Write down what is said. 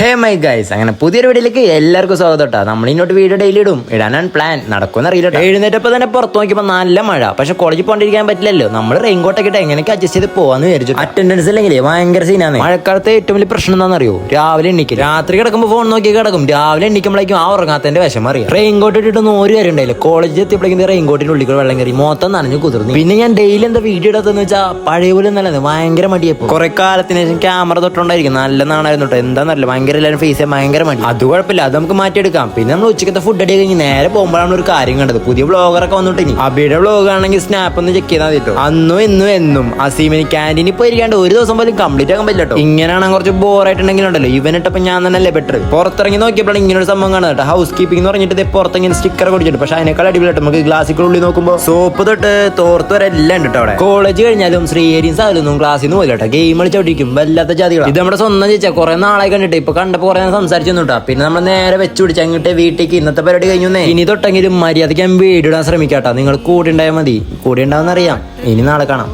Hey my guys, അങ്ങനെ പുതിയൊരു വീഡിയോയിലേക്ക് എല്ലാവർക്കും സ്വാഗതം കേട്ടോ. നമ്മൾ ഇങ്ങോട്ട് വീഡിയോ ഡെയിലി ഇടും, ഇടാനാണ് പ്ലാൻ. നടക്കുമെന്ന് അറിയില്ല. എഴുന്നേറ്റപ്പോൾ തന്നെ പുറത്ത് നോക്കിയപ്പോൾ നല്ല മഴ. പക്ഷെ കോളേജിൽ പോകാണ്ടിരിക്കാൻ പറ്റില്ലല്ലോ. നമ്മൾ റെയിൻകോട്ടൊക്കെ ഇട്ട് എങ്ങനെയൊക്കെ അഡ്ജസ്റ്റ് ചെയ്ത് പോകാന്ന് വിചാരിച്ചു. അറ്റൻഡൻസ് ഇല്ലെങ്കിലേ ഭയങ്കര സീനാണ്. മഴക്കാലത്തെ ഏറ്റവും വലിയ പ്രശ്നം എന്താണെന്നറിയോ? രാവിലെ എണ്ണിക്കും, രാത്രി കിടക്കുമ്പോൾ ഫോൺ നോക്കി കിടക്കും, രാവിലെ എണ്ണിക്കുമ്പോഴേക്കും ആ ഉറങ്ങാത്തതിന്റെ വിഷമം അറിയാം. റെയിൻകോട്ട് ഇട്ടിട്ടൊന്നും ഒരു കാര്യം ഉണ്ടായില്ല. കോളേജിൽ എത്തിയപ്പോഴേക്കും റെയിൻകോട്ടിന്റെ ഉള്ളിൽ വെള്ളം കയറി മൊത്തം നനഞ്ഞു കുതിർന്നു. പിന്നെ ഞാൻ ഡെയിലി എന്താ വീഡിയോ ഇടാത്തെന്ന് വെച്ചാൽ പഴയ പോലെ നല്ലത് ഭയങ്കര മടിയപ്പോ. കുറെ കാലത്തിന് ശേഷം ക്യാമറ തൊട്ടുണ്ടായിരിക്കും, നല്ല നാണായിരുന്നു കേട്ടോ. എന്താന്നറിയില്ല, ഭയങ്കര എല്ലാവരും ഫേസ് ചെയ്യാൻ ഭയങ്കര മടി. അത് കുഴപ്പമില്ല, അത് നമുക്ക് മാറ്റിയെടുക്കാം. പിന്നെ നമ്മൾ ഉച്ചക്കത്തെ ഫുഡ് അടി കഴിഞ്ഞ് നേരെ പോകുമ്പോഴാണ് ഒരു കാര്യം കണ്ടത്. പുതിയ വ്ളോഗറൊക്കെ വന്നിട്ട് ഇനി അബിയുടെ വ്ളോഗ് ആണെങ്കിൽ സ്നാപ്പ് ഒന്ന് ചെക്ക് ചെയ്താൽ മതി. അന്നും എന്നും അസീമിന് ക്യാൻറ്റീനിൽ പോയി ഇരിക്കാണ്ട് ഒരു ദിവസം പോലും കംപ്ലീറ്റ് ആക്കാൻ പറ്റില്ല കേട്ടോ. ഇങ്ങനെയാണ് കുറച്ച് ബോറായിട്ടുണ്ടെങ്കിലുണ്ടല്ലോ, ഇവനിട്ടപ്പോൾ ഞാൻ തന്നെയല്ലേ ബെറ്റർ. പുറത്തിറങ്ങി നോക്കിയപ്പോഴാണ് ഇങ്ങനെ ഒരു സംഭവം കാണുന്നത് കേട്ടോ. ഹൗസ് കീപ്പിംഗ് എന്ന് പറഞ്ഞിട്ട് പുറത്തിങ്ങനെ സ്റ്റിക്കർ കൊടുത്തിട്ട്, പക്ഷെ അതിനേക്കാൾ അടിപൊളിയായിട്ട് നമുക്ക് ഗ്ലാസിക്കുള്ളിൽ നോക്കുമ്പോൾ സോപ്പ് തൊട്ട് തോർത്ത് വരെ എല്ലാം ഉണ്ട് കേട്ടോ അവിടെ. കോളേജ് കഴിഞ്ഞാലും ശ്രീഹരിയും സാലൊന്നും ക്ലാസ്സിൽ നിന്ന് പോയില്ല കേട്ടോ. ഗെയിം കളിച്ചോണ്ടിരിക്കും, വല്ലാത്ത ജാതികളാണ്. ഇത് നമ്മുടെ സ്വന്തം ചേച്ചാ, കുറെ നാളായി കണ്ടിട്ട്. ഇപ്പൊ കണ്ടപ്പോ കുറെ സംസാരിച്ചു. പിന്നെ നമ്മൾ നേരെ വെച്ചു പിടിച്ച് അങ്ങോട്ട് വീട്ടിലേക്ക്. ഇന്നത്തെ പരിപാടി കഴിഞ്ഞു. ഇനി തൊട്ടെങ്കിലും മര്യാദയ്ക്ക് ഞാൻ വീഡിയോ ഇടാൻ ശ്രമിക്കാട്ടോ. നിങ്ങൾ കൂടെ ഉണ്ടായാൽ മതി. കൂടെ ഉണ്ടാവുന്ന അറിയാം. ഇനി നാളെ കാണാം.